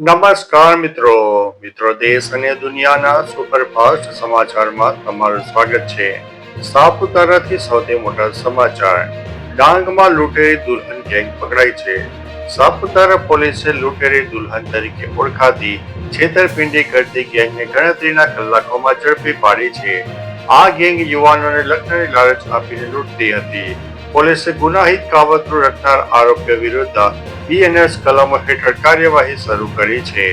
નમસ્કાર મિત્રો દેશ અને દુનિયાના સુપરફાસ્ટ સમાચારમાં તમારું સ્વાગત છે। સાપુતારાથી સૌથી મોટા સમાચાર। ડાંગમાં લૂંટેરી દુલ્હન ગેંગ પકડાઈ છે। સાપુતારા પોલીસે લૂંટેરી દુલ્હન તરીકે ઓળખાતી છેતરપિંડી કરતી ગેંગને ગણતરીના કલાકોમાં ઝડપી પાડી છે। આ ગેંગ યુવાનોને લગ્નની લાલચ આપીને લૂંટતી હતી। પોલીસે ગુનાહિત કાવતરું રચનાર આરોપીઓ વિરુદ્ધ બીએનએસ કલમો હેઠળ કાર્યવાહી શરૂ કરી છે।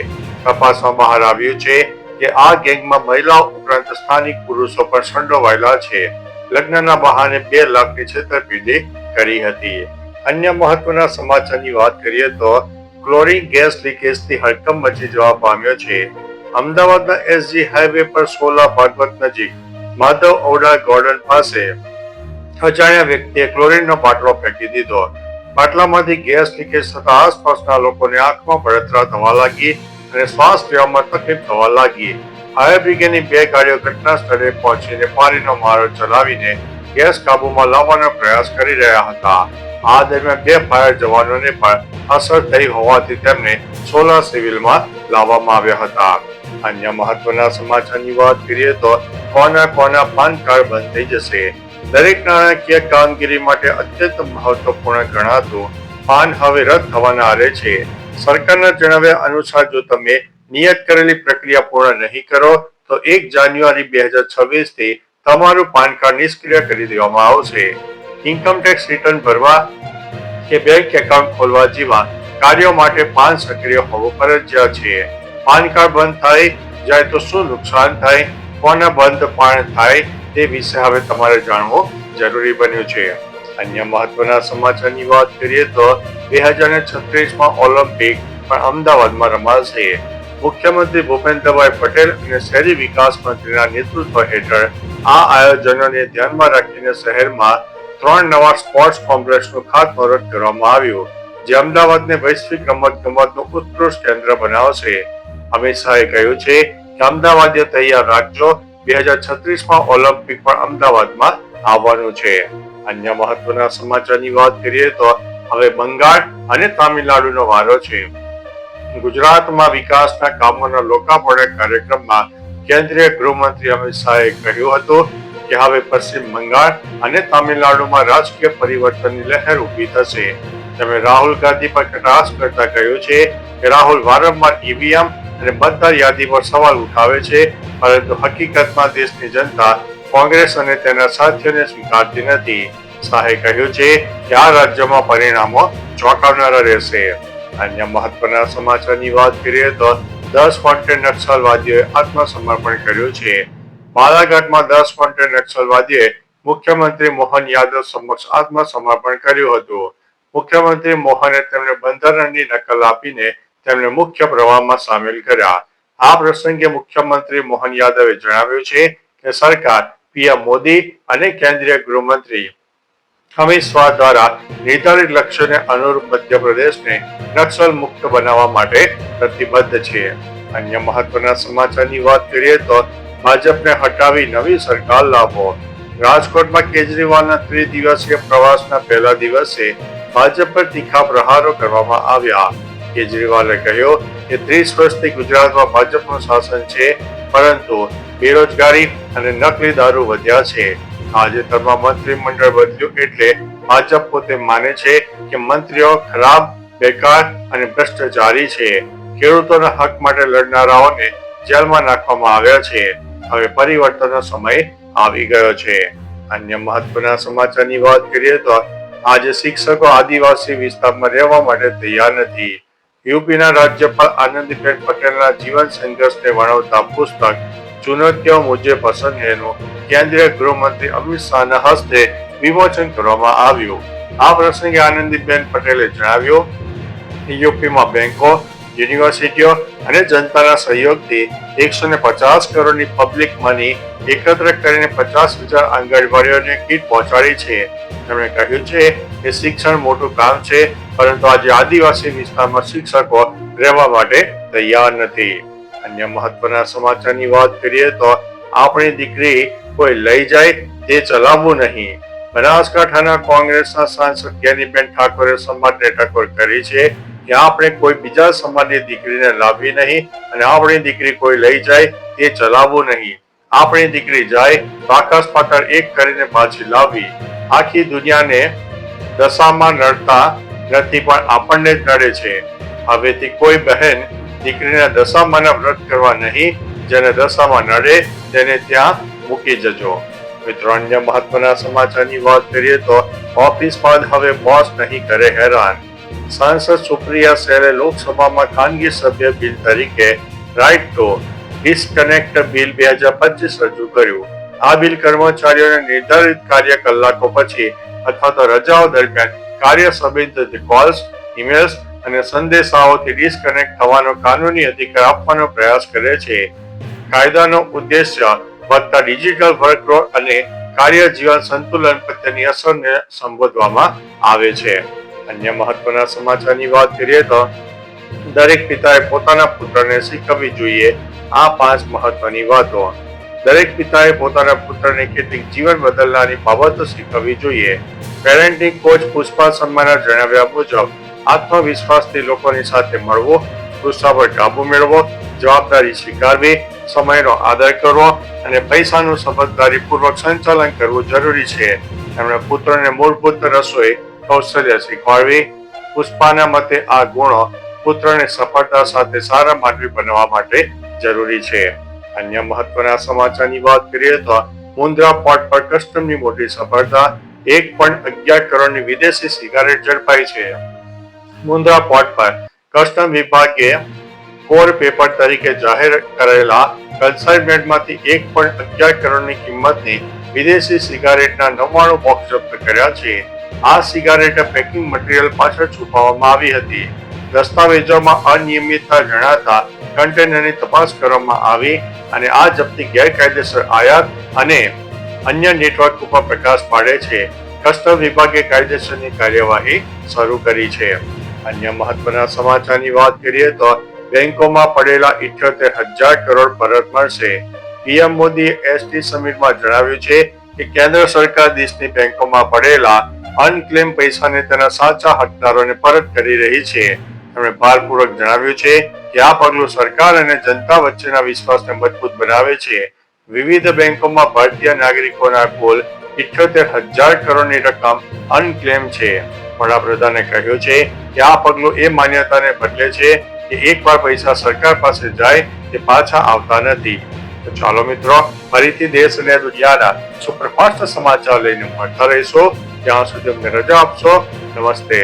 તપાસમાં બહાર આવ્યું છે કે આ ગેંગમાં મહિલાઓ ઉપરાંત સ્થાનિક પુરુષો પણ સંડોવાયેલા છે। લગ્નના બહાને 2 લાખની છેતરપિંડી કરી હતી। અન્ય મહત્વના સમાચારની વાત કરીએ તો ક્લોરીન ગેસ લીકેજથી હડકંપ મચી જવા પામ્યો છે। અમદાવાદના એસજી હાઈવે પર સોલા ભાગવત નજીક માધવ ઔડા ગાર્ડન પાસે અજાણ્યા વ્યક્તિએ ક્લોરીનનો બાટલો ફેંકી દીધો। બાટલામાંથી ગેસ લીકેજ થતા આસપાસના લોકોને આંખમાં બળતરા થવા લાગી અને શ્વાસ લેવામાં તકલીફ થવા લાગી। ફાયર બ્રિગેડની 2 ગાડીઓ ઘટના સ્થળે પહોંચીને પાણીનો મારો ચલાવીને ગેસ કાબૂમાં લાવવાનો પ્રયાસ કરી રહ્યા હતા। આ દરમિયાન 2 ફાયર જવાનોને પણ અસર થઈ હોવાથી તેમને સોલા સિવિલમાં લાવવામાં આવ્યા હતા। અન્ય મહત્વના સમાચારની વાત કરીએ તો કોના પાન કાર્ડ બંધ થઈ જશે। દરેક નાણાકીય કામગીરી માટે અત્યંત મહત્વપૂર્ણ ગણાતું પાન હવે રદ થવાના આરે છે। સરકારના જણાવ્યા અનુસાર જો તમે નિયત કરેલી પ્રક્રિયા પૂર્ણ નહીં કરો તો 1 જાન્યુઆરી 2026 થી તમારું પાન કાર્ડ નિષ્ક્રિય કરી દેવામાં આવશે। ઇન્કમ ટેક્સ રિટર્ન ભરવા કે બેંક એકાઉન્ટ ખોલવા જેવા કાર્યો માટે પાન સક્રિય હોવું ફરજિયાત છે। પાન કાર્ડ બંધ થઈ જાય તો શું નુકસાન થાય, કોના બંધ પાન થાય તે વિશે હવે તમારે જાણવું જરૂરી બન્યું છે। અન્ય મહત્વના સમાચારની વાત કરીએ તો 2036માં ઓલિમ્પિક પણ અમદાવાદમાં રમાશે। મુખ્યમંત્રી ભૂપેન્દ્રભાઈ પટેલ અને શહેરી વિકાસ મંત્રીના નેતૃત્વ હેઠળ આ આયોજનોને ધ્યાનમાં રાખીને શહેરમાં 3 નવા સ્પોર્ટ્સ કોમ્પ્લેક્સનું ખાતમુહૂર્ત કરવામાં આવ્યું, જે અમદાવાદને વૈશ્વિક રમતગમતનું ઉત્કૃષ્ટ કેન્દ્ર બનાવશે। અમિત શાહે કહ્યું છે કે અમદાવાદે તૈયાર રાખજો, 2036માં ઓલિમ્પિક પણ અમદાવાદમાં આવવાનું છે। અન્ય મહત્વના સમાચારની વાત કરીએ તો હવે બંગાળ અને તામિલનાડુનો વારો છે। ગુજરાતમાં વિકાસના કામોના લોકાર્પણ કાર્યક્રમમાં કેન્દ્રીય ગૃહમંત્રી અમિત શાહે કહ્યું હતું કે હવે પશ્ચિમ બંગાળ અને તામિલનાડુમાં રાજકીય પરિવર્તનની લહેર ઊભી થશે। તેમણે રાહુલ ગાંધી પર કટાક્ષ કરતા કહ્યું છે કે રાહુલ વારંવાર ઈવીએમ અને મતદાર યાદી પર સવાલ ઉઠાવે છે, પરંતુ હકીકતમાં દેશની જનતા કોંગ્રેસ અને તેના સાથીઓને સ્વીકારતી નથી। શાહે કહ્યું છે કે આ રાજ્યમાં પરિણામો ચોંકાવનારા રહેશે। અન્ય મહત્વના સમાચારની વાત કરીએ તો 10 વોન્ટેડ નક્સલવાદીઓએ આત્મસમર્પણ કર્યું છે। બાલાઘાટમાં 10 વોન્ટેડ નક્સલવાદીઓએ મુખ્યમંત્રી મોહન યાદવ સમક્ષ આત્મસમર્પણ કર્યું હતું। મુખ્યમંત્રી મોહને તેમને બંધારણની નકલ આપીને તેમને મુખ્ય પ્રવાહમાં સામેલ કર્યા। આ પ્રસંગે મુખ્યમંત્રી મોહન યાદવે જણાવ્યું છે કે સરકાર પીએમ મોદી અને કેન્દ્રીય ગૃહમંત્રી અમિત શાહ દ્વારા નિર્ધારિત લક્ષ્યોને અનુરૂપ મધ્યપ્રદેશને નક્સલ મુક્ત બનાવવા માટે પ્રતિબદ્ધ છે। અન્ય મહત્વના સમાચારની વાત કરીએ તો ભાજપને હટાવી નવી સરકાર લાવો। રાજકોટમાં કેજરીવાલના 3 દિવસીય પ્રવાસના પહેલા દિવસે ભાજપ પર તીખા પ્રહારો કરવામાં આવ્યા। કેજરીવાલે કહ્યું કે 30 વર્ષથી ગુજરાતમાં ભાજપનું શાસન છે, પરંતુ બેરોજગારી અને નકલી દારૂ વધ્યા છે। તાજેતરમાં મંત્રીમંડળ બદલ્યું એટલે ભાજપ પોતે માને છે કે મંત્રીઓ ખરાબ, બેકાર અને ભ્રષ્ટાચારી છે। ખેડૂતોના હક માટે લડનારાઓને જેલમાં નાખવામાં આવ્યા છે। હવે પરિવર્તનનો સમય આવી ગયો છે। અન્ય મહત્વના સમાચારની વાત કરીએ તો આજે શિક્ષકો આદિવાસી વિસ્તારમાં રહેવા માટે તૈયાર નથી। યુપીના રાજ્યપાલ આનંદીબેન પટેલના જીવન સંઘર્ષને વર્ણવતા પુસ્તક ચુનૌતિયો મુझे પસંદ હૈનું કેન્દ્રીય ગૃહમંત્રી અમિત શાહના હસ્તે વિમોચન કરવામાં આવ્યું। આ પ્રસંગે આનંદીબેન પટેલે જણાવ્યું કે યુપીમાં બેંકો, યુનિવર્સિટીઓ અને જનતાના સહયોગથી 150 કરોડની પબ્લિક મની એકત્ર કરીને 50,000 આંગણવાડીઓને કીટ પહોંચાડી છે। તેમણે કહ્યું છે કે શિક્ષણ મોટું કામ છે, પરંતુ આજે આદિવાસી વિસ્તારમાં શિક્ષકો રહેવા માટે તૈયાર નથી। અન્ય મહત્વના સમાચારની વાત કરીએ તો આપણી દીકરી કોઈ લઈ જાય તે ચલાવવું નહીં। બનાસકાંઠાના કોંગ્રેસના સાંસદ જ્ઞાનીબેન ઠાકોરે સમાજને ટકોર કરી છે કે આપણે કોઈ બીજા સમાજની દીકરીને લાવવી નહીં અને આપણી દીકરી કોઈ લઈ જાય તે ચલાવવું નહીં. આપણી દીકરી જાય તો આકાશ પાતાળ એક કરીને પાછી લાવવી. આખી દુનિયાને દશામાં નડતા નથી પણ આપણને જ નડે છે. હવેથી કોઈ બહેન દીકરીના દશામાના વ્રત કરવા નહીં. જેને દશામાં નડે તેને ત્યાં મૂકી જજો. મિત્રો, અન્ય મહત્વના સમાચારની વાત કરીએ તો ઓફિસમાં હવે બોસ નહીં કરે હેરાન. સાંસદ સુપ્રિયા સેલે લોકસભામાં ખાનગી સભ્ય બિલ તરીકે રાઇટ ટુ ડિસ્કનેક્ટ બિલ 2025 રજૂ કર્યું. આ બિલ કર્મચારીઓને નિર્ધારિત કાર્ય કલાકો પછી અથવા તો રજાઓ દરમિયાન કાર્ય સંબંધિત કોલ્સ, ઈમેલ્સ અને સંદેશાઓથી ડિસ્કનેક્ટ થવાનો કાનૂની અધિકાર આપવાનો પ્રયાસ કરે છે. કાયદાનો ઉદ્દેશ્ય વધતા ડિજિટલ વર્કલોડ અને કાર્ય જીવન સંતુલન પર તેની અસરને સંબોધવામાં આવે છે. અન્ય મહત્વના સમાચારની વાત કરીએ તો દરેક પિતાએ પોતાના પુત્રને શીખવવી જોઈએ આ 5 મહત્વની વાતો. દરેક પિતાએ પોતાના પુત્રને કેટલીક જીવન બદલનારી બાબતો શીખવવી જોઈએ. પેરેન્ટિંગ કોચ પુષ્પા શર્માના જણાવ્યા મુજબ આત્મવિશ્વાસથી લોકોની સાથે મળવો, ગુસ્સા પર કાબુ મેળવો, જવાબદારી સ્વીકારવી, સમયનો આદર કરવો અને પૈસાનું સમજદારીપૂર્વક સંચાલન કરવું જરૂરી છે. તેમણે પુત્રને મૂળભૂત રસોઈ કૌશલ્ય શીખવાડવી. પુષ્પાના મતે આ ગુણો પુત્રને સફળતા સાથે સારા માનવી બનવા માટે જરૂરી છે. અન્ય મહત્વના સમાચારની વાત કરીએ તો મુન્દ્રા પોર્ટ પર કસ્ટમની મોટી સફળતા. 1.11 કરોડની વિદેશી સિગારેટ ઝડપાઈ છે. મુન્દ્રા પોર્ટ પર કસ્ટમ વિભાગે કોર પેપર તરીકે જાહેર કરેલા કન્સાઇનમેન્ટમાંથી 1.11 કરોડની કિંમતની વિદેશી સિગારેટના 99 બોક્સ જપ્ત કર્યા છે. આ સિગારેટ પેકિંગ મટીરીયલ પાછળ છુપાવવામાં આવી હતી. દસ્તાવેજોમાં અનિયમિતતા જણાતા કન્ટેનરની તપાસ કરવામાં આવી અને આ જપ્તી ગેરકાયદેસર આયાત અને અન્ય નેટવર્ક ઉપર પ્રકાશ પાડે છે. કસ્ટમ વિભાગે કાયદેસરની કાર્યવાહી શરૂ કરી છે. અન્ય મહત્વના સમાચારની વાત કરીએ તો બેંકોમાં પડેલા 78,000 કરોડ પરત મળશે. પીએમ મોદીએ એસટી સમિટમાં જણાવ્યું છે કે કેન્દ્ર સરકાર દેશની બેંકોમાં પડેલા અનક્લેમ પૈસાને તેના સાચા હકદારોને પરત કરી રહી છે. તેમણે ભારપૂર્વક જણાવ્યું છે કે આ પગલું સરકાર અને જનતા વચ્ચેના વિશ્વાસને મજબૂત બનાવે છે. વિવિધ બેંકોમાં ભારતીય નાગરિકોના કુલ 78,000 કરોડની રકમ અનક્લેમ છે. વડાપ્રધાને કહ્યું છે કે આ પગલું એ માન્યતાને બદલે છે કે એકવાર પૈસા સરકાર પાસે જાય તે પાછા આવતા નથી. તો ચાલો મિત્રો, ફરીથી દેશ અને દુનિયાના સુપરફાસ્ટ સમાચાર લઈને મળતા રહીશું. ત્યાં સુધી અમને રજા આપશો. નમસ્તે.